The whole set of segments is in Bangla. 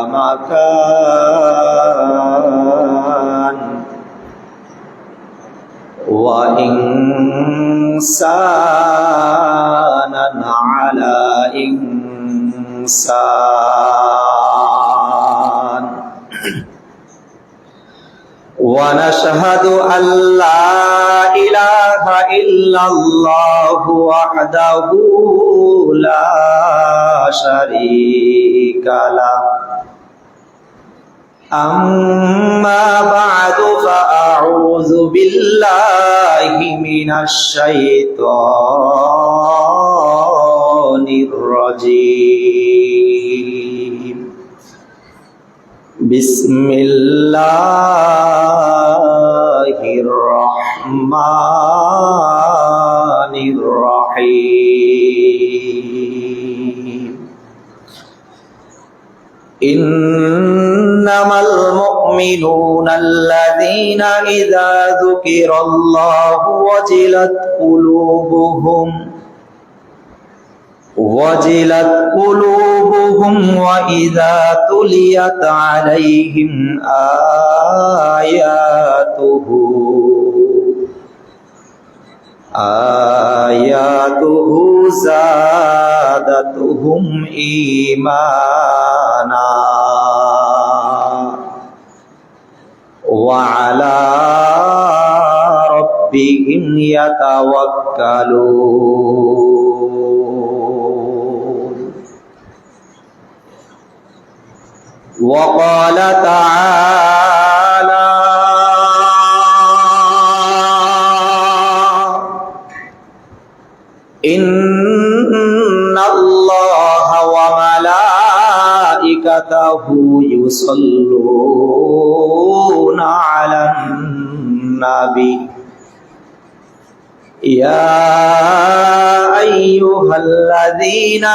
مكان وإنسانا على إنسان ونشهد أن لا إله إلا الله وحده لا شريك له أما بعد فأعوذ بالله من الشيطان الرجيم بسم الله الرحمن الرحيم إنما المؤمنون الذين إذا ذكر الله وجلت قلوبهم وإذا تليت عليهم آياته زادتهم إيمانا وعلى ربهم يتوكلون وقال تعالى إن الله وملائكته يصلون على النبي يا أيها الذين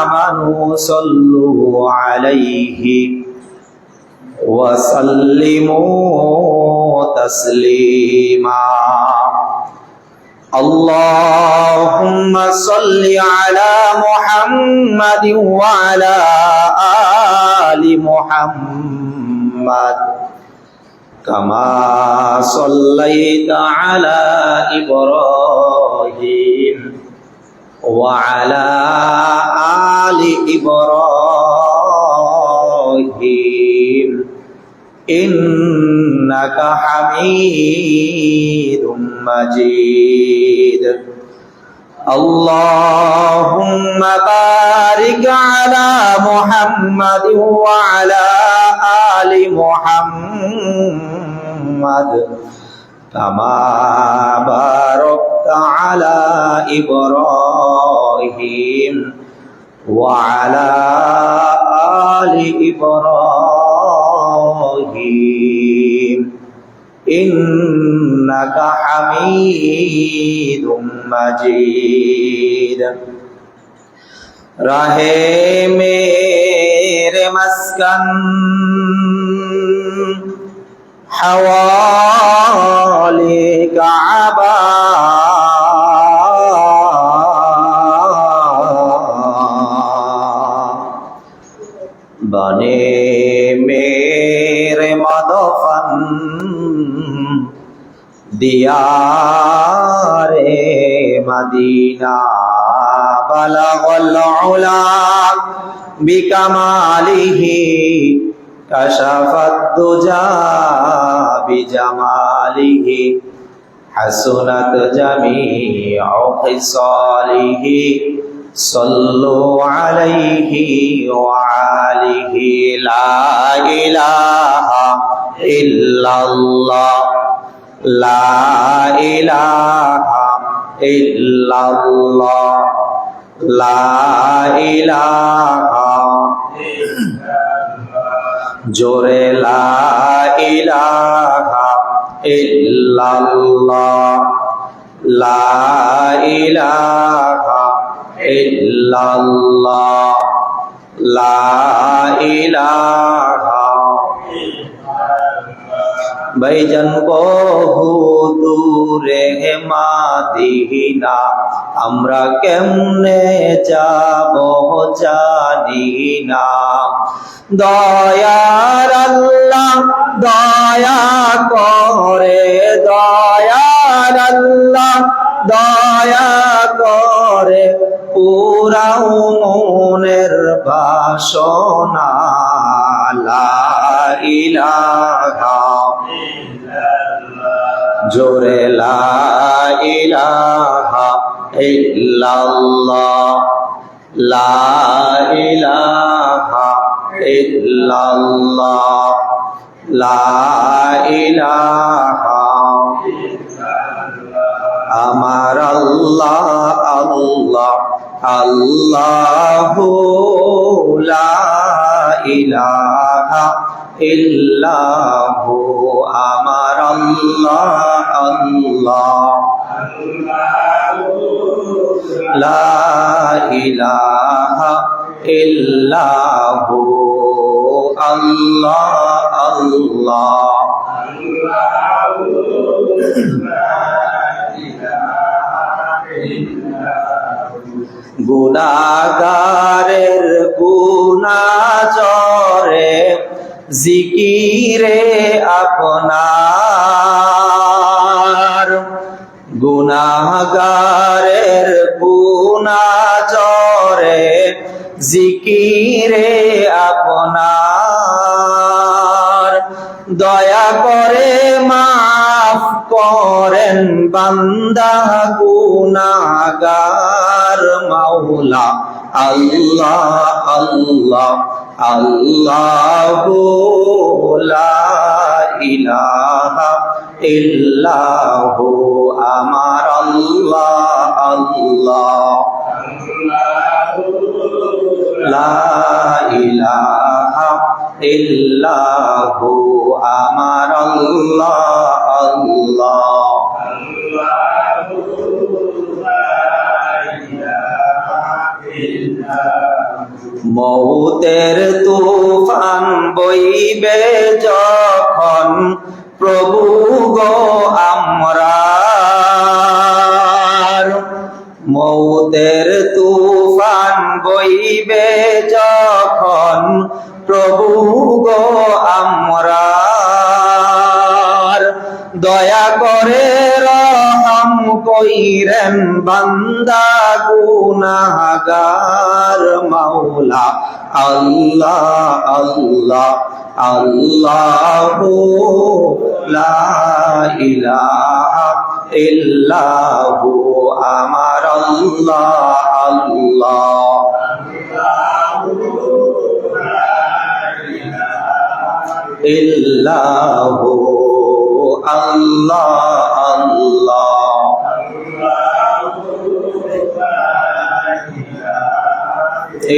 آمنوا صلوا عليه وسلموا تسليما اللهم صل على محمد وعلى آل محمد كما صليت على إبراهيم وعلى آل إبراهيم إنك حميد مجيد اللهم بارك على محمد وعلى آل محمد كما باركت على إبراهيم وعلى آل إبراهيم إنك حميد مجيد رہے میرے مسکن حوالے کعبہ بنے میرے مدفن دیار مدینہ بلغ العلا بکمالہ کشف الدجا بجمالہ حسنت جمیع خصالہ صلوا علیہ وآلہ لا الہ الا اللہ لا الہ الا اللہ لا الہ জোরে লা ইলাহা ইল্লাল্লাহ লা ইলাহা ইল্লাল্লাহ লা ইলাহা ভাইজান বহু দূরে মাদিনা আমরা কেমনে যাব জানি না দয়ার আল্লাহ দয়া করে, দয়ার আল্লাহ দয়া করে, পুরাও মনের বাসনা, লা ইলাহা জোরে লা ইলাহা ইল্লাল্লাহ, লা ইলাহা ইল্লাল্লাহ, লা ইলাহা আমার আল্লাহ আল্লাহ আল্লাহু লা ইলাহা ইল্লাহু আমার আল্লাহ আল্লাহ লা ইলাহা ইল্লাহু আল্লাহ আল্লাহ গুনাহগারের গুনাহ জরে জিকিরে আপনার, গুনাহগারের গুনাহ জরে জিকিরে আপনার, দয়া করে মাফ করেন বান্দা গুনাহগার মাওলা, আল্লাহ আল্লাহ আল্লাহু লা ইলাহা ইল্লাহু আমার আল্লাহ আল্লাহ লা ইলাহা ইল্লাহু আমার আল্লাহ আল্লাহ মউতের তুফান বইবে যখন প্রভু গো আমরার, মউতের তুফান বইবে যখন প্রভু গো আমরার, দয়া করে রহম কইরেন বান্দা গুনাহগার মাওলা, আল্লাহ আল্লাহ আল্লাহু লা ইলাহা ইল্লাহু আমার আল্লাহ আল্লাহ ইল্লাহু আল্লাহ আল্লাহ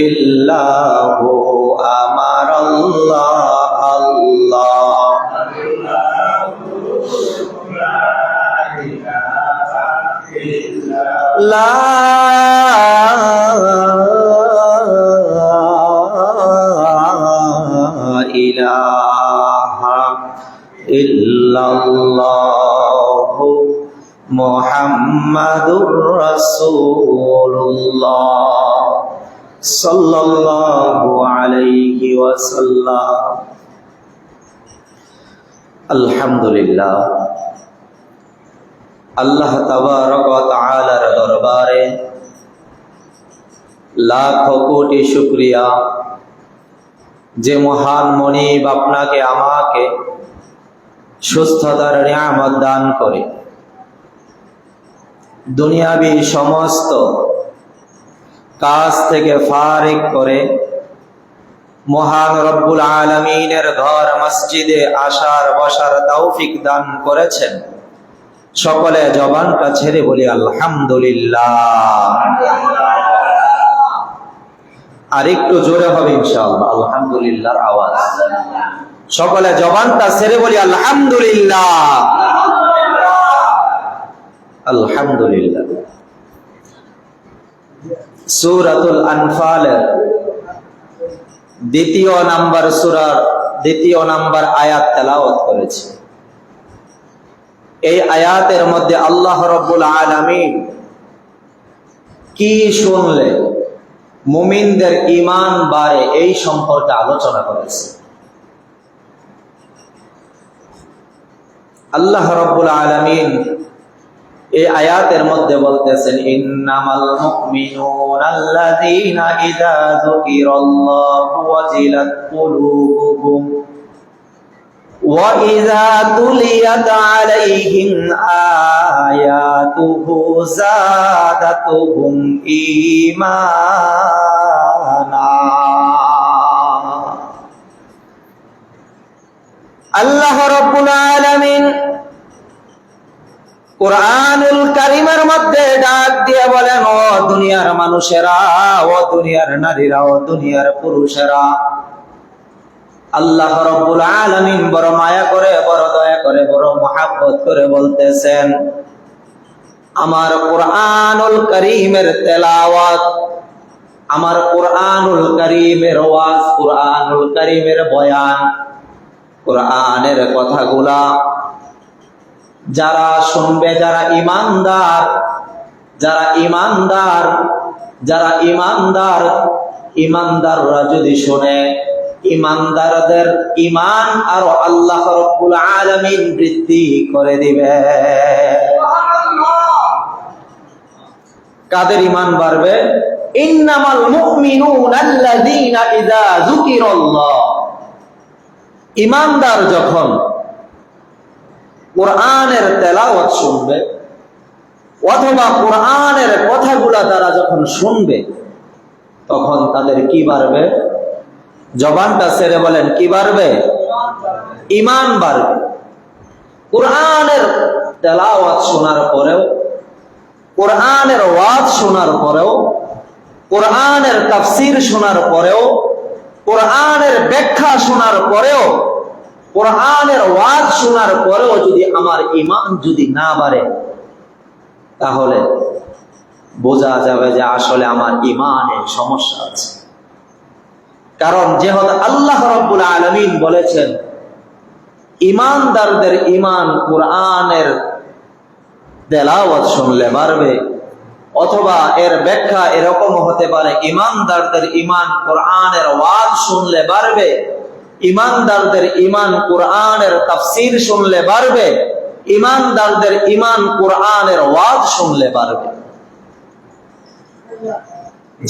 ইল্লাহু আমার আল্লাহ আল্লাহ লা ইলাহা ইল্লাল্লাহু মুহাম্মাদুর রাসূলুল্লাহ সাল্লাল্লাহু আলাইহি ওয়াসাল্লাম। আলহামদুলিল্লাহ, আল্লাহ তাবারক ওয়া তাআলার দরবারে লাখ কোটি শুকরিয়া যে মহান মনিব আপনাকে আমাকে সুস্থতার নিয়ামত দান করে দুনিয়াবি সমস্ত কাজ থেকে ফারিক করে মহান রব্বুল আলামিনের ঘর মসজিদে আসার বসার তৌফিক দান করেছেন। সকলে জবানটা ছেড়ে বলি আলহামদুলিল্লাহ। আর একটু জোরে হবে ইনশাআল্লাহ আলহামদুলিল্লাহর আওয়াজ। সকলে জবানটা ছেড়ে বলি আলহামদুলিল্লাহ আলহামদুলিল্লাহ। সূরাতুল আনফালের দ্বিতীয় নাম্বার সূরার দ্বিতীয় নাম্বার আয়াত তেলাওয়াত করেছি। এই আয়াতের মধ্যে আল্লাহ রাব্বুল আলামিন কি শুনলে মুমিনদের ঈমান বাড়ে এই সম্পর্কে আলোচনা করেছে। আল্লাহ রাব্বুল আলামিন এই আয়াতের মধ্যে বলতেছেন, ইন্নামাল মুমিনুনা আল্লাযীনা ইযা যুকিরাল্লাহু ওয়াজিলাত কুলুবুহুম ওয়া ইযা তুলিয়াত আলাইহিম আয়াতুহু যাদাতুহুম ঈমানা। আল্লাহ রাব্বুল আলামিন কুরআনুল কারীমের মধ্যে ডাক দিয়ে বলেন, ও দুনিয়ার মানুষেরা, ও দুনিয়ার নারীরা, ও দুনিয়ার পুরুষেরা, আল্লাহ রাব্বুল আলামিন বড় মায়া করে, বড় দয়া করে, বড় মহব্বত করে বলতেছেন, আমার কুরআনুল কারীমের তেলাওয়াত, আমার কুরআনুল কারীমের ওয়াজ, কুরআনুল কারীমের বয়ান, কুরআনের কথাগুলা যারা শুনবে, যারা ঈমানদার, যারা ঈমানদার, যারা ঈমানদার, ঈমানদাররা যদি শুনে, ঈমানদারদের ঈমান আর আল্লাহ রাব্বুল আলামিন বৃদ্ধি করে দিবে। কাদের ঈমান বাড়বে? ইন্নামাল মুমিনুনা আল্লাযীনা ইযা যুকিরাল্লাহ। ঈমানদার যখন কুরআনের তেলাওয়াত শুনবে অথবা কুরআনের কথাগুলা তারা যখন শুনবে, তখন তাদের কি বাড়বে? জবানটা ছেড়ে বলেন, কি বাড়বে? ঈমান বাড়বে। কুরআনের তেলাওয়াত শোনার পরেও, কুরআনের ওয়াজ শোনার পরেও, কুরআনের তাফসীর শোনার পরেও, কুরআনের ব্যাখ্যা শোনার পরেও, কুরআনের ওয়াজ শোনার পরেও যদি আমার ঈমান যদি না বাড়ে, তাহলে বোঝা যাবে যে আসলে আমার ঈমানে সমস্যা আছে। কারণ যেহেতু আল্লাহ রাব্বুল আলামিন বলেছেন ঈমানদারদের ঈমান কুরআনের তেলাওয়াত শুনলে বাড়বে, অথবা এর ব্যাখ্যা এরকম হতে পারে, ঈমানদারদের ঈমান কুরআনের ওয়াজ শুনলে বাড়বে, ঈমানদারদের ঈমান কুরআনের তাফসীর শুনলে বাড়বে, ঈমানদারদের ঈমান কুরআনের ওয়াজ শুনলে বাড়বে।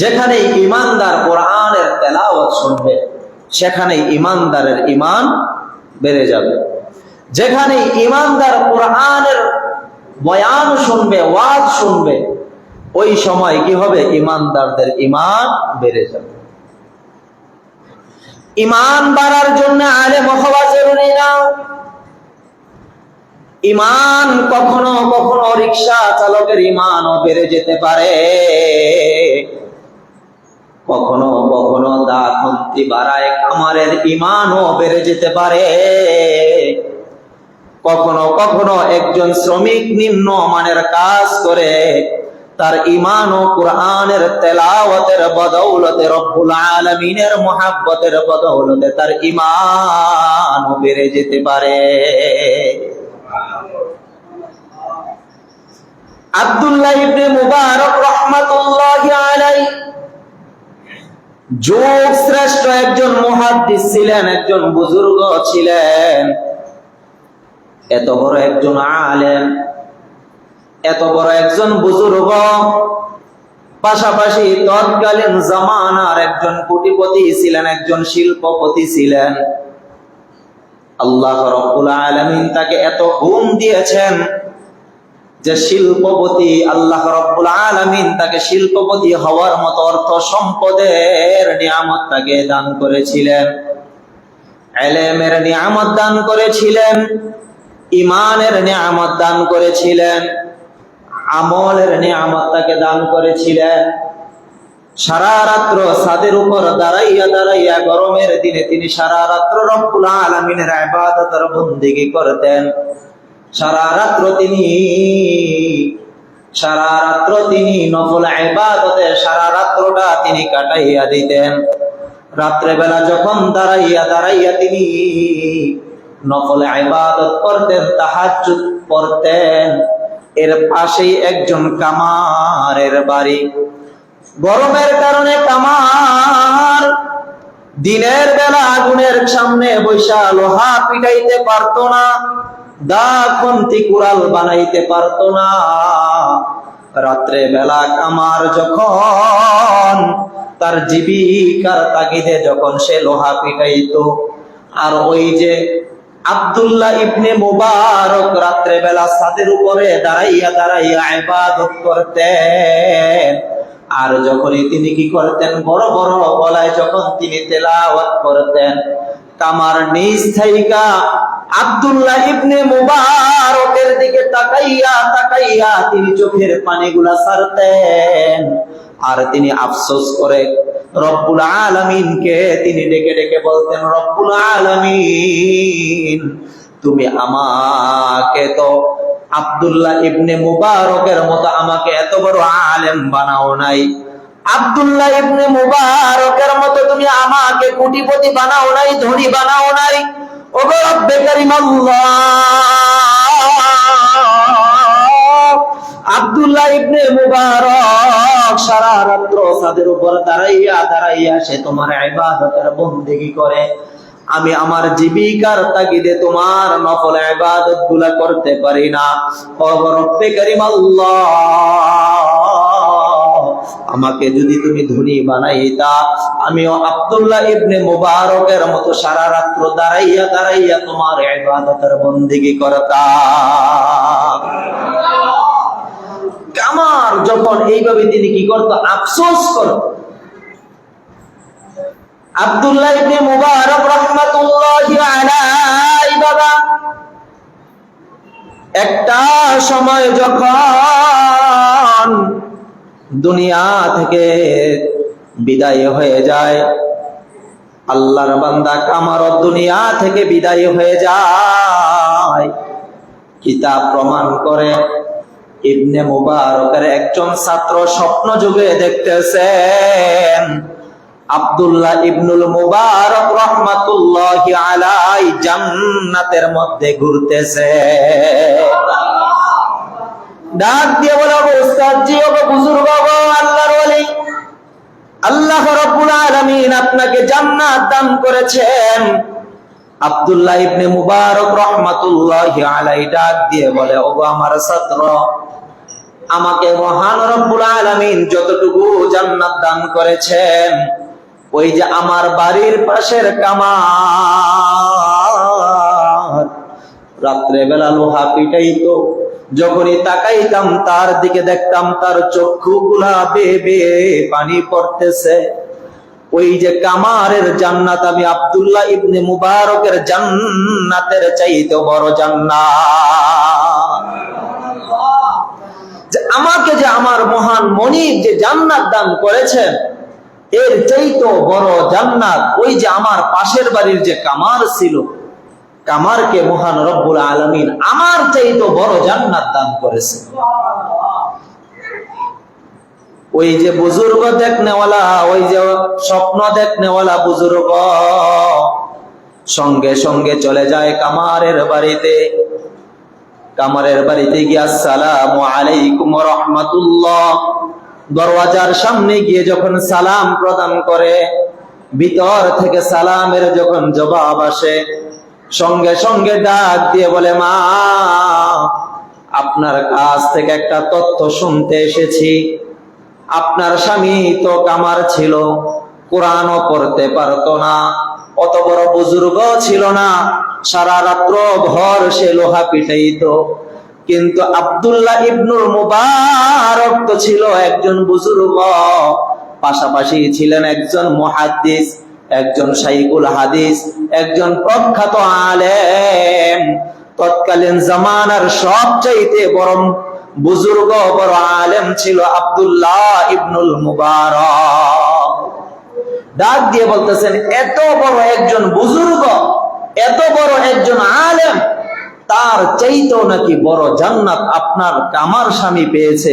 যেখানে ঈমানদার কুরআনের তেলাওয়াত শুনবে, সেখানে ঈমানদারের ঈমান বেড়ে যাবে। যেখানে ঈমানদার কুরআনের বয়ান শুনবে, ওয়াজ শুনবে, ওই সময় কি হবে? ঈমানদারদের ঈমান বেড়ে যাবে। ঈমান বাড়ার জন্য আলেম হওয়া জরুরি না। ঈমান কখনো কখনো রিকশা চালকের ঈমানও বেড়ে যেতে পারে, কখনো কখনো দাখন্তি বাড়ায় কামারের ঈমানও বেড়ে যেতে পারে, কখনো কখনো একজন শ্রমিক নিম্ন মানের কাজ করে, তার ঈমান ও কুরআনের তেলাওয়াতের বদৌলতে, রব্বুল আলামিনের মুহাব্বতের বদৌলতে তার ঈমান বেড়ে যেতে পারে। আব্দুল্লাহ ইবনে মুবারক রাহমাতুল্লাহি আলাইহি যুগ শ্রেষ্ঠ একজন মুহাদ্দিস ছিলেন, একজন বুজুর্গ ছিলেন। এত বড় একজন আলেম, এত বড় একজন বুজুর্গ, পাশাপাশি তৎকালীন জামানার একজন কোটিপতি ছিলেন, একজন শিল্পপতি ছিলেন। আল্লাহ রাব্বুল আলামিন তাকে এত গুণ দিয়েছেন যে শিল্পপতি, আল্লাহ রাব্বুল আলামিন তাকে শিল্পপতি হওয়ার মতো অর্থ সম্পদের নিয়ামত তাকে দান করেছিলেন, ইলমের নিয়ামত দান করেছিলেন, ঈমানের নিয়ামত দান করেছিলেন, আমলের নিয়ামত তাকে দান করেছিলেন। সারা রাত্র ছাদের উপর দাঁড়াইয়া দাঁড়াইয়া গরমের দিনে তিনি সারা রাত্র রব্বুল আলামিনের ইবাদত আর বন্দেগী করতেন। সারা রাত্র তিনি নফল ইবাদতে সারা রাত্রটা তিনি কাটাইয়া দিতেন। রাত্রে বেলা যখন দাঁড়াইয়া দাঁড়াইয়া তিনি নফল ইবাদত করতেন, তাহাজ্জুদ পড়তেন, এর পাশেই একজন কামারের বাড়ি। গরমের কারণে কামার দিনের বেলা আগুনের সামনে বৈশা লোহা পিটাইতে পারতো না, দা খুন্তি কুড়াল বানাইতে পারতো না। রাত্রে বেলা কামার যখন তার জীবিকার তাগিদে যখন সে লোহা পিটাইতো, আর ওই যে আব্দুল্লাহ ইবনে মুবারক রাত্রে বেলা ছাদের উপরে দাঁড়াইয়া দাঁড়াইয়া ইবাদত করতেন। আর যখনই তিনি কি করতেন, বড় বড় গলায় যখন তিনি তেলাওয়াত করতেন, কামার নিজ থাইকা আব্দুল্লাহ ইবনে মুবারকের দিকে তাকাইয়া তাকাইয়া তিনি চোখের পানিগুলা ছাড়তেন। আর তিনি আফসোস করে রব্বুল আলামিনকে তিনি ডেকে ডেকে বলতেন, রব্বুল আলামিন, তুমি আমাকে তো আব্দুল্লাহ ইবনে মুবারকের মতো আমাকে এত বড় আলেম বানাও নাই, আব্দুল্লাহ ইবনে মুবারকের মতো তুমি আমাকে কোটিপতি বানাও নাই, ধনী বানাও নাই। ওগো রব্বে কারীম আল্লাহ, আব্দুল্লাহ ইবনে মুবারক সারা রাত্র ছাদের উপর দাঁড়াইয়া দাঁড়াইয়া সে তোমার ইবাদতের বন্দেগী করে, আমি আমার জীবিকার তাগিদে তোমার নফল ইবাদত গুলা করতে পারি না। ওগো রব্বে কারীম আল্লাহ, আমাকে যদি তুমি ধনী বানাইতা, আমিও আব্দুল্লাহ ইবনে মুবারকের মতো সারা রাত্র দাঁড়াইয়া দাঁড়াইয়া তোমার ইবাদতের বন্দেগী করতাম। কামার যখন এইভাবে তিনি কি করত, আফসোস করত। আব্দুল্লাহ ইবনে মুবারক রাহমাতুল্লাহি আলাইহি বাবা একটা সময় যখন দুনিয়া থেকে বিদায় হয়ে যায়, আল্লাহর বান্দা কামার দুনিয়া থেকে বিদায় হয়ে যায়, কিতাব প্রমাণ করে ইবনে মুবারকের একজন ছাত্র স্বপ্ন যুগে দেখতেছেন আব্দুল্লাহ ইবনুল মুবারক রাহমাতুল্লাহি আলাইহি জান্নাতের মধ্যে ঘুরতেছে। ডাক দিয়ে বলে, উস্তাদ জি, ও বুজুর্গ, আল্লাহর ওলি, আল্লাহ রাব্বুল আলামিন আপনাকে জান্নাত দান করেছেন। আব্দুল্লাহ ইবনে মুবারক রাহমাতুল্লাহি আলাইহি ডাক দিয়ে বলে, ওগো আমার ছাত্র, আমাকে মহান রব্বুল আলামিন যতটুকু জান্নাত দান করেছেন, ওই যে আমার বাড়ির পাশের কামার রাত্রে বেলা লোহা পিটাইতো, যখনই তাকাইতাম তার দিকে দেখতাম তার চক্ষুগুলা বেয়ে বেয়ে পানি পড়তেছে। ওই যে কামারের জান্নাত আমি আব্দুল্লাহ ইবনে মুবারকের জান্নাতের চাইতে বড় জান্নাত। যে আমাকে যে আমার মহান মনিব যে জান্নাত দান করেছেন, এর চাইতে বড় জান্নাত ওই যে আমার পাশের বাড়ির যে কামার ছিল, কামারকে মহান রব্বুল আলামিন আমার চাইতে বড় জান্নাত দান করেছে। ওই যে বুজুর্গ দেখনেওয়ালা, ওই যে স্বপ্ন দেখনেওয়ালা বুজুর্গ সঙ্গে সঙ্গে চলে যায় কামারের বাড়িতে। কামারের বাড়িতে গিয়ে আসসালামু আলাইকুম ওয়া রাহমাতুল্লাহ দরওয়াজার সামনে গিয়ে যখন সালাম প্রদান করে, ভিতর থেকে সালামের যখন জবাব আসে, সঙ্গে সঙ্গে ডাক দিয়ে বলে, মা, আপনার কাছ থেকে একটা তথ্য শুনতে এসেছি। আপনার স্বামী তো কামার ছিল, কোরআনও পড়তে পারতো না, অত বড় বুজুর্গ ছিল না, সারা রাত্র ভর সে লোহা পিটাইতো। কিন্তু আব্দুল্লাহ ইবনুল মুবারক তো ছিল একজন বুজুর্গ, পাশাপাশি ছিলেন একজন মুহাদ্দিস, একজন শাইখুল হাদিস, একজন প্রখ্যাত আলেম। তৎকালীন জামানার সবচাইতে বড় বুজুর্গ, বড় আলেম ছিল আব্দুল্লাহ ইবনুল মুবারক। ডাক দিয়ে বলতেছেন, এত বড় একজন বুজুর্গ, এত বড় একজন আলেম, তার চাইতেও নাকি বড় জান্নাত আপনার কামার স্বামী পেয়েছে,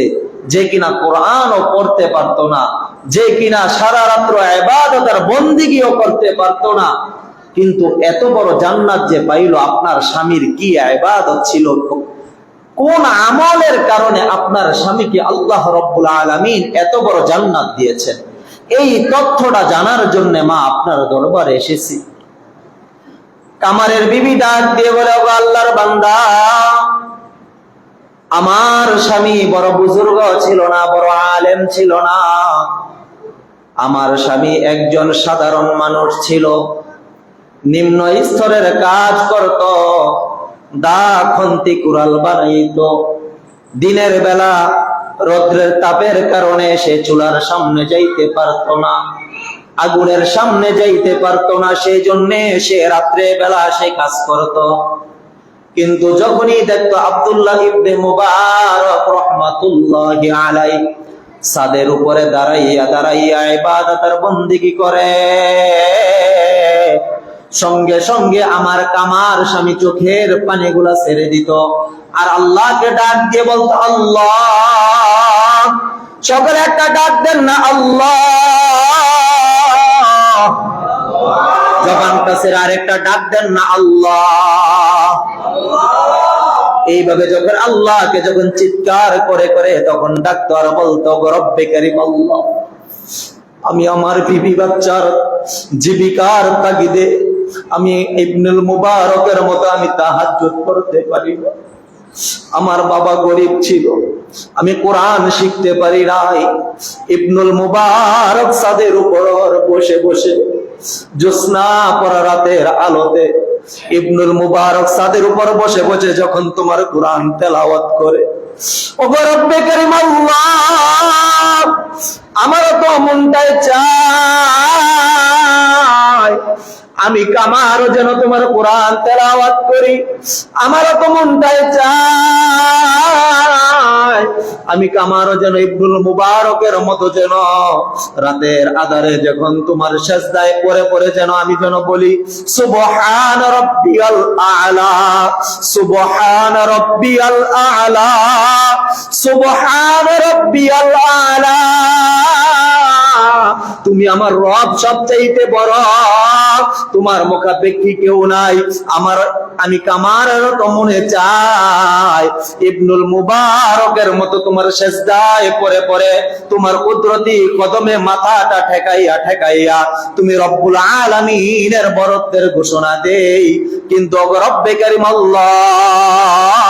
যে কিনা কোরআনও পড়তে পারতো না, যে কিনা সারা রাত্র ইবাদত আর বন্দেগীও করতে পারতো না, কিন্তু এত বড় জান্নাত যে পাইল, আপনার স্বামীর কি ইবাদত ছিল, কোন আমলের কারণে আপনার স্বামীকে আল্লাহ রাব্বুল আলামিন এত বড় জান্নাত দিয়েছেন, এই তথ্যটা জানার জন্য মা আপনার দরবারে এসেছি। কামারের বিবি ডাক দিয়ে বলে, ও আল্লাহর বান্দা, আমার স্বামী বড় বুজুর্গ ছিল না, বড় আলেম ছিল না। আমার স্বামী একজন সাধারণ মানুষ ছিল, নিম্ন স্তরের কাজ করত, দা খন্তি কুড়াল বানাইতো। দিনের বেলা রৌদ্রের তাপের কারণে সে চুলার সামনে যাইতে পারত না, আগুনের সামনে যাইতে পারত না, সেই জন্যে সে রাত্রে বেলা সে কাজ করত। কিন্তু যখনই দেখতো আব্দুল্লাহ ইবনে মুবারক রাহমাতুল্লাহি আলাইহি ছাদের উপরে দাঁড়াইয়া দাঁড়াইয়া ইবাদত আর বন্দেগী করে, সঙ্গে সঙ্গে আমার কামার স্বামী চোখের পানিগুলা ছেড়ে দিত আর আল্লাহকে ডাক দিয়ে বলতো, আল্লাহ। সকলে একটা ডাক দেন না, আল্লাহ। জবান কাছে আরেকটা ডাক দেন না, আল্লাহ। এইভাবে যখন আল্লাহকে যখন চিৎকার করে করে তখন ডাকতো আর বলতো, রব্বে কারীম আল্লাহ, আমি আমার বিবি বাচ্চার জীবিকার তাগিদে আমি ইবনুল মুবারকের মতো আমি তাহাজ্জুদ করতে পারি না। আমার বাবা গরিব ছিল, আমি কোরআন শিখতে পারি নাই। ইবনুল মুবারক ছাদের উপর বসে বসে জ্যোৎস্না পরা রাতের আলোতে ইবনুল মুবারক ছাদের উপর বসে বসে যখন তোমার কোরআন তেলাওয়াত করে, ও রব্বে কারীম আল্লাহ, আমার তো মনটায় চায় আমি কামারও যেন তোমার কোরআন তেলাওয়াত করি, আমারও তো মনটায় চায় আমি কামারও যেন ইবনুল মুবারকের মতো যেন রাতের আধারে যখন তোমার সিজদায় পড়ে পড়ে যেন আমি যেন বলি, সুবহান রাব্বিয়াল আ'লা, সুবহান রাব্বিয়াল আ'লা, সুবহান রাব্বিয়াল আ'লা। তুমি আমার রব, সবচাইতে বড়, তোমার মুখাপেক্ষী কেউ নাই। আমি কামারের তো মনে চাই ইবনুল মুবারকের মতো তোমার সিজদায় পড়ে পড়ে তোমার কুদরতি কদমে মাথাটা ঠেকাইয়া ঠেকাইয়া তুমি রব্বুল আলামিনের বরত্বের ঘোষণা দেই। কিন্তু রব্বে কারীম আল্লাহ,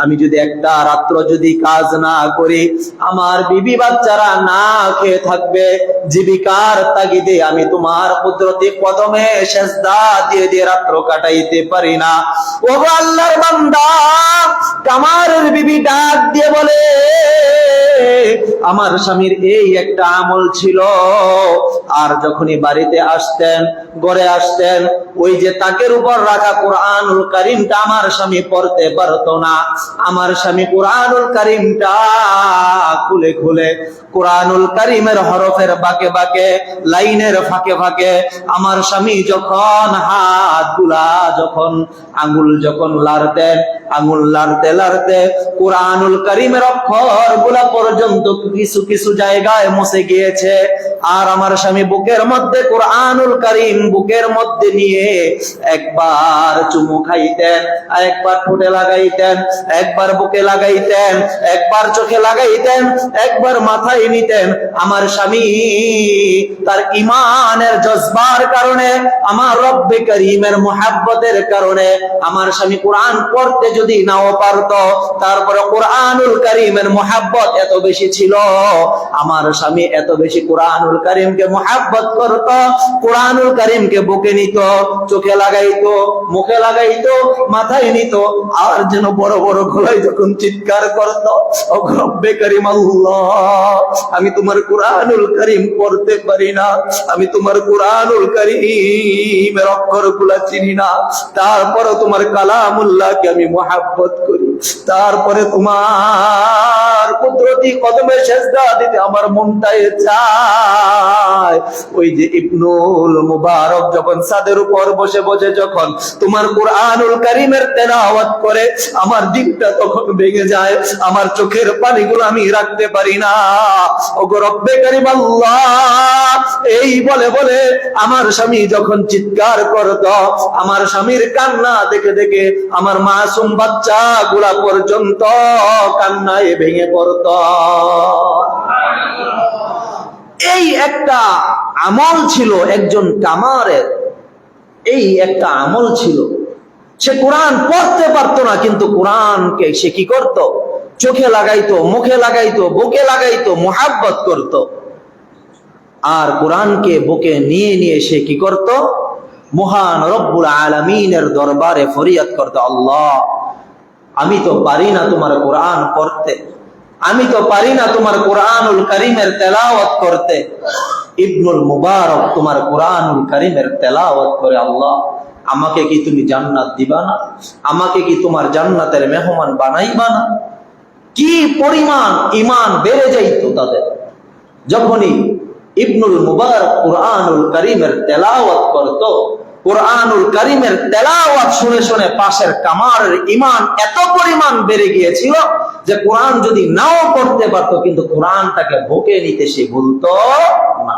আমি যদি একটা রাত্র যদি কাজ না করি, আমার বিবি বাচ্চারা না খেয়ে থাকবে, জীবিকার তাগিদে আমি তোমার কুদরতি কদমে সিজদা দিয়ে দিয়ে রাত্র কাটাইতে পারি না। ও আল্লাহর বান্দা, কামারের বিবি ডাক দিয়ে বলে, আমার স্বামীর এই একটা আমল ছিল, আর যখনই বাড়িতে আসতেন, ঘরে আসতেন, ওই যে তাকের উপর রাখা কোরআনুল কারীমটা আমার স্বামী পড়তে পারতো না। আমার স্বামী কোরআনুল কারীমটা খুলে খুলে কোরআনুল কারীমের হরফের বাঁকে বাঁকে, লাইনের ফাঁকে ফাঁকে আমার স্বামী যখন হাতগুলা যখন আঙ্গুল যখন লাড়তেন, আঙ্গুল লাড়তে লাড়তে কোরআনুল কারীমের অক্ষরগুলা পর্যন্ত কিছু কিছু জায়গায় মুছে গিয়েছে। আর আমার স্বামী বুকের মধ্যে কোরআনুল কারীম বুকের মধ্যে নিয়ে একবার চুমু খাইতেন, আর একবার ঠোঁটে লাগাইতেন, একবার বুকে লাগাইতেন, একবার চোখে লাগাইতেন, একবার মাথায় নিতেন। আমার স্বামী তার ঈমানের জজবার কারণে, আমার রব্বে কারীমের মুহাব্বতের কারণে আমার স্বামী কোরআন পড়তে যদি নাও পারতো, তারপরে কোরআনুল কারীমের মুহাব্বত এত বেশি ছিল, আমার স্বামী এত বেশি কোরআনুল কারীমকে মুহাব্বত করত, কোরআনুল কারীমকে বুকে নিত, চোখে লাগাইতো, মুখে লাগাইতো, মাথায় নিত, আর যেন বড় বড় গলায় যখন চিৎকার করত, ও রব্বে কারীম আল্লাহ, আমি তোমার কোরআনুল কারীম পড়তে পারি না, আমি তোমার কোরআনুল কারীমের অক্ষরগুলা চিনি না, তারপরে তোমার কালামুল্লাহকে আমি মুহাব্বত করি, তারপরে তোমার কুদরতি কদমে সিজদা দিতে আমার মনটায় চায়। ওই যে ইবনুল মুবারক যখন ছাদের উপর বসে বসে যখন তোমার কোরআনুল কারীমের তেলাওয়াত করে, আমার দিলটা তখন ভেঙে যায়, আমার চোখের পানিগুলো আমি রাখতে পারি না। ওগো রব্বে কারীম আল্লাহ, এই বলে বলে আমার স্বামী যখন চিৎকার করত, আমার স্বামীর কান্না দেখে দেখে আমার মাসুম বাচ্চাগুলা তোলা পর্যন্ত কান্নায় ভেঙে পড়ত। এই একটা আমল ছিল একজন কামারের, এই একটা আমল ছিল। সে কোরআন পড়তে পারতো না, কিন্তু কোরআনকে সে কি করত? চোখে লাগাইতো, মুখে লাগাইতো, বুকে লাগাইতো, মুহাব্বত করত। আর কোরআনকে বুকে নিয়ে নিয়ে সে কি করত? মহান রব্বুল আলামিনের দরবারে ফরিয়াদ করত, আল্লাহ আমি তো পারি না তোমার কোরআন পড়তে, আমি তো পারি না তোমার কোরআনুল কারীমের তেলাওয়াত করতে। ইবনুল মুবারক তোমার কোরআনুল কারীমের তেলাওয়াত করে, আল্লাহ আমাকে কি তুমি জান্নাত দিবা না? আমাকে কি তোমার জান্নাতের মেহমান বানাইবা না? কি পরিমাণ ঈমান বেড়ে যাইতো তাদের যখনই ইবনুল মুবারক কোরআনুল কারীমের তেলাওয়াত করত। কোরআনুল কারীমের তেলাওয়াত শুনে শুনে পাশের কামারের ঈমান এত পরিমাণ বেড়ে গিয়েছিল যে কোরআন যদি নাও পড়তে পারত, কিন্তু কোরআনটাকে বুকে নিতে সে ভুলতো না।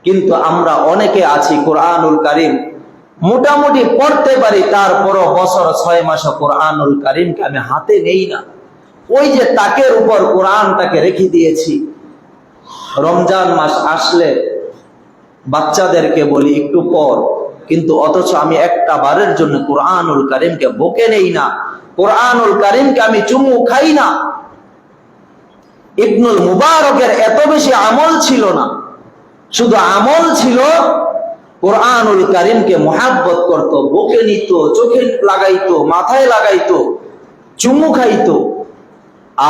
কিন্তু আমরা অনেকে আছি কোরআনুল কারীম মোটামুটি পড়তে পারি, তারপরও বছর 6 মাস কোরআনুল কারীমকে আমি হাতে নেই না। ওই যে তাকের উপর কোরআনটাকে রেখে দিয়েছি। রমজান মাস আসলে বাচ্চাদেরকে বলি একটু পর, কিন্তু অথচ আমি একটা বারের জন্য কোরআনুল কারীমকে বুকে নেই না, কোরআনুল কারীমকে আমি চুমু খাই না। ইবনুল মুবারকের এত বেশি আমল ছিল না, শুধু আমল ছিল কোরআনুল কারীমকে মুহাব্বত করত, বুকে নিত, চোখে লাগাইতো, মাথায় লাগাইতো, চুমু খাইতো।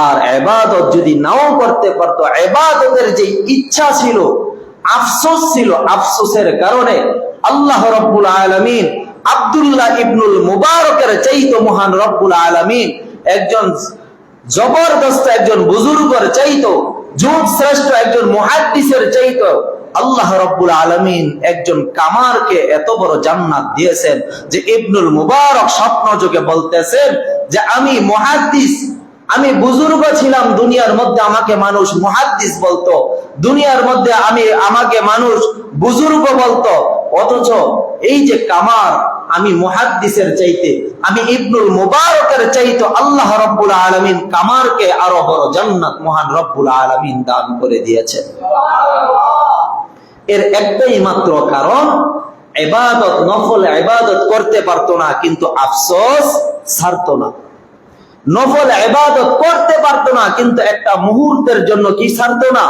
আর ইবাদত যদি নাও করতে পারতো, ইবাদতের যে ইচ্ছা ছিল, আফসোস ছিল, আফসোসের কারণে আল্লাহ রাব্বুল আলামিন আব্দুল্লাহ ইবনুল মুবারকের চাইতো মহান রব্বুল আলামিন একজন জবরদস্ত একজন বুজুর্গের চাইতো, যুগ শ্রেষ্ঠ একজন মুহাদ্দিসের চাইতো আল্লাহ রাব্বুল আলামিন একজন কামারকে এত বড় জান্নাত দিয়েছেন যে ইবনুল মুবারক স্বপ্ন যোগে বলতেছেন যে আমি মুহাদ্দিস, আমি বুজুর্গ ছিলাম, দুনিয়ার মধ্যে আমাকে মানুষ মুহাদ্দিস বলতো, দুনিয়ার মধ্যে আমাকে মানুষ বুজুর্গ বলতো, অথচ এই যে কামার, আমি মুহাদ্দিসের চাইতে, আমি ইবনুল মুবারকের চাইতে আল্লাহ রাব্বুল আলামিন কামারকে আরো বড় জান্নাত মহান রব্বুল আলামিন দান করে দিয়েছেন। এর একটাই মাত্র কারণ, ইবাদত, নফল ইবাদত করতে পারতো না, কিন্তু আফসোস ছাড়তো না। নফল ইবাদত করতে পারতো না, কিন্তু একটা মুহূর্তের জন্য কি ছাড়তো না?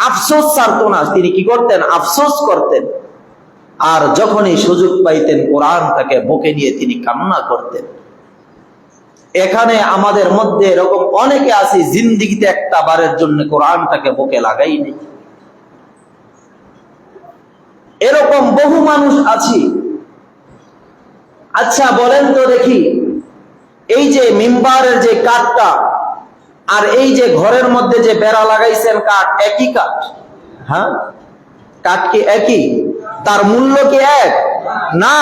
আফসোস ছাড়তো না। তিনি কি করতেন? আফসোস করতেন। আর যখনই সুযোগ পাইতেন কোরআনটাকে বুকে নিয়ে তিনি কান্না করতেন। এখানে আমাদের মধ্যে এরকম অনেকে আছে জিন্দেগিতে একটা বারের জন্য কোরআনটাকে বুকে লাগাইনি। এরকম বহু মানুষ আছি। আচ্ছা বলেন তো দেখি, এই যে মিম্বারের যে কাঠটা আর এই যে ঘরের মধ্যে যে বেড়া লাগাইছেন কাঠ, একই কাঠ? হ্যাঁ, কাঠ কি একই? তার মূল্য কি এক? না।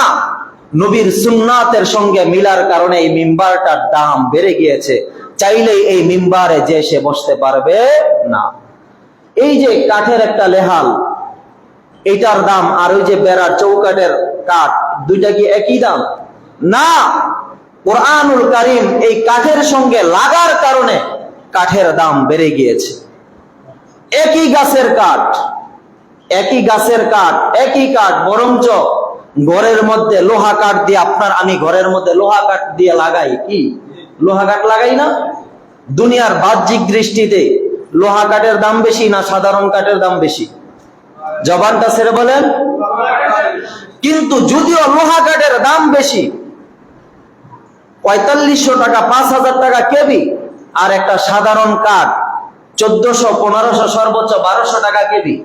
নবীর সুন্নাতের সঙ্গে মিলার কারণে এই মিম্বারটার দাম বেড়ে গিয়েছে। চাইলেই এই মিম্বারে যে সে বসতে পারবে না। এই যে কাঠের একটা লেহাল, এটার দাম আর ওই যে বেড়ার চৌকাঠের কাঠ, দুইটা কি একই দাম? না। কোরআনুল কারীম এই কাঠের সঙ্গে লাগার কারণে কাঠের দাম বেড়ে গিয়েছে। একই গাছের কাঠ, একই গাছের কাঠ, একই কাঠ, বরঞ্চ ঘরের মধ্যে লোহা কাঠ দিয়ে, আপনার আমি ঘরের মধ্যে লোহা কাঠ দিয়ে লাগাই, কি লোহা কাঠ লাগাই না? দুনিয়ার বাহ্যিক দৃষ্টিতে লোহা কাঠের দাম বেশি না সাধারণ কাঠের দাম বেশি? জবানটা ছেড়ে বলেন। কিন্তু যদিও লোহা কাঠের দাম বেশি, 4500 টাকা, 5000 টাকা কেবি, আর একটা সাধারণ কাঠ 1400, 1500, সর্বোচ্চ 1200 টাকা কেবি।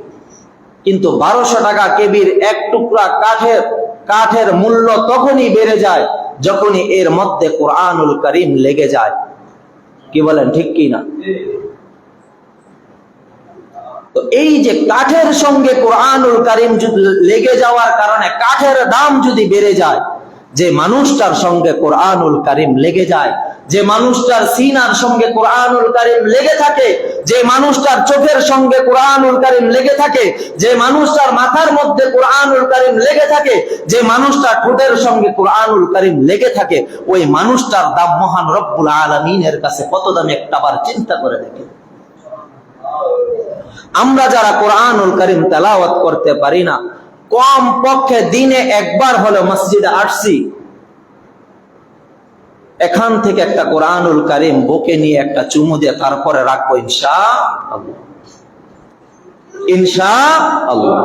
কিন্তু 1200 টাকা কেবির এক টুকরা কাঠের মূল্য তখনই বেড়ে যায় যখনই এর মধ্যে কোরআনুল কারীম লেগে যায়। কি বলেন, ঠিক কি না? তো এই যে কাঠের সঙ্গে কোরআনুল কারীম লেগে যাওয়ার কারণে কাঠের দাম যদি বেড়ে যায়, যে মানুষটার সঙ্গে কোরআনুল কারীম লেগে যায় যে মানুষটার সিনার সঙ্গে কোরআনুল কারীম লেগে থাকে, যে মানুষটার চোখের সঙ্গে কোরআনুল কারীম লেগে থাকে, যে মানুষটার মাথার মধ্যে কোরআনুল কারীম লেগে থাকে, যে মানুষটার ঠোঁটের সঙ্গে কোরআনুল কারীম লেগে থাকে, ওই মানুষটার দাম মহান রব্বুল আলামিনের কাছে কত দামি একটাবার চিন্তা করে দেখেন। আমরা যারা কোরআনুল কারীম তেলাওয়াত করতে পারি না, কম পক্ষে দিনে একবার হলো মসজিদে আসছি, এখান থেকে একটা কোরআনুল কারীম বুকে নিয়ে একটা চুমু দিয়ে তারপরে রাখবো ইনশাআল্লাহ। ইনশাআল্লাহ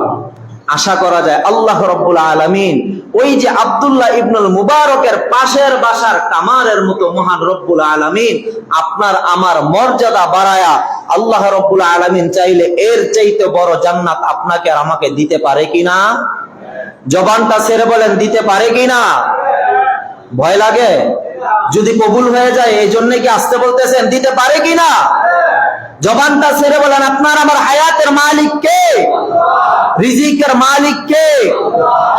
আশা করা যায় আল্লাহ রাব্বুল আলামিন ওই যে আব্দুল্লাহ ইবনুল মুবারকের পাশের বাসার কামারের মতো মহান রব্বুল আলামিন আপনার আমার মর্যাদা বাড়ায়া আল্লাহ রাব্বুল আলামিন চাইলে এর চাইতে বড় জান্নাত আপনাকে আর আমাকে দিতে পারে কিনা? জবানটা ছেড়ে বলেন, দিতে পারে কিনা? ভয় লাগে? যদি কবুল হয়ে যায় এই জন্য কি আসতে বলতেছেন, দিতে পারে কিনা? জবানটা ছেড়ে বলেন, আপনার আমার হায়াতের মালিক কে? রিজিকের মালিক কে?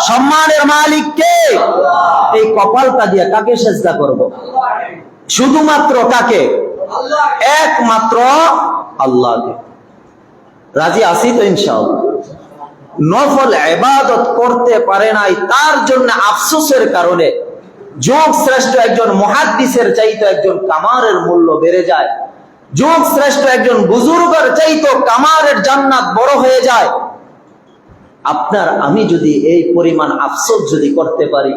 সম্মানের মালিক কে? এই কপালটা দিয়ে কাকে সেজদা করব? শুধুমাত্র কাকে? একমাত্র আল্লাহকে। রাজি আছি তো ইনশাআল্লাহ? নফল ইবাদত করতে পারে নাই, তার জন্য আফসোসের কারণে যুগ শ্রেষ্ঠ একজন মুহাদ্দিসের চাইতে একজন কামারের মূল্য বেড়ে যায়, যুগ শ্রেষ্ঠ একজন বুজুর্গের চাইতে কামারের জান্নাত বড় হয়ে যায়। আপনার আমি যদি এই পরিমাণ আফসোস যদি করতে পারি,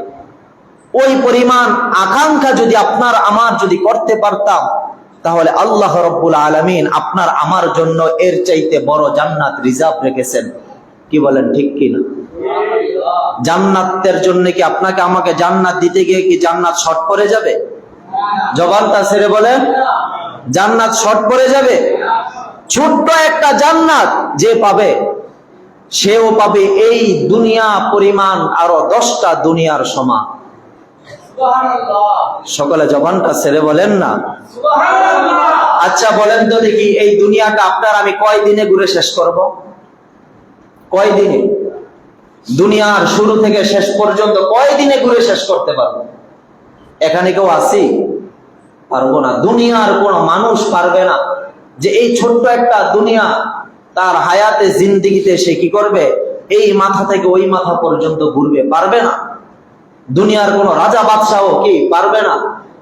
ওই পরিমাণ আকাঙ্ক্ষা যদি আপনার আমার যদি করতে পারতাম, তাহলে আল্লাহ রাব্বুল আলামিন আপনার আমার জন্য এর চাইতে বড় জান্নাত রিজার্ভ রেখেছেন। কি বলেন, ঠিক কিনা? জান্নাতের জন্য কি আপনাকে আমাকে জান্নাত দিতে গিয়ে কি জান্নাত শর্ট পড়ে যাবে? জবানটা ছেড়ে বলেন, জান্নাত শর্ট পড়ে যাবে? ছোট্ট একটা জান্নাত যে পাবে, সেও পাবে এই দুনিয়া পরিমাণ আরো 10টা দুনিয়ার সমান। সকলে জবানটা ছেড়ে বলেন না আচ্ছা বলেন তো দেখি, এই দুনিয়াটা আপনার আমি কয় দিনে ঘুরে শেষ করব? কয় দিনে? দুনিয়ার শুরু থেকে শেষ পর্যন্ত কয় দিনে ঘুরে শেষ করতে পারবো? এখানে কেউ আছি? পারবো না। দুনিয়ার কোন মানুষ পারবে না যে এই ছোট্ট একটা দুনিয়া তার হায়াতে জিন্দেগিতে সে কি করবে, এই মাথা থেকে ওই মাথা পর্যন্ত ঘুরবে, পারবে না। দুনিয়ার কোন রাজা বাদশাহ কি পারবে না।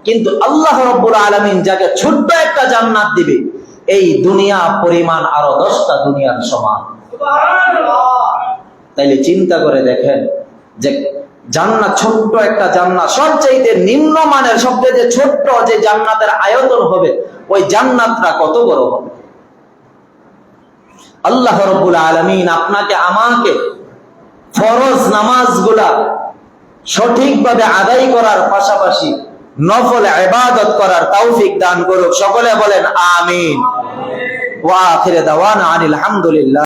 কিন্তু আল্লাহ রাব্বুল আলামিন যাকে ছোট্ট একটা জান্নাত দিবে, এই দুনিয়া পরিমাণ আরো 10টা দুনিয়ার সমান। তাইলে চিন্তা করে দেখেন যে জান্নাত, ছোট্ট একটা জান্নাত, সবচাইতে নিম্নমানের সবচেয়ে ছোট্ট যে জান্নাতের আয়তন হবে, ওই জান্নাতটা কত বড় হবে। আল্লাহ রাব্বুল আলামিন আপনাকে আমাকে ফরজ নামাজগুলা সঠিকভাবে আদায় করার পাশাপাশি নফল ইবাদত করার তৌফিক দান করুক। সকলে বলেন আমিন। ওয়া আখির দাওয়ানা আনিল হামদুলিল্লাহ।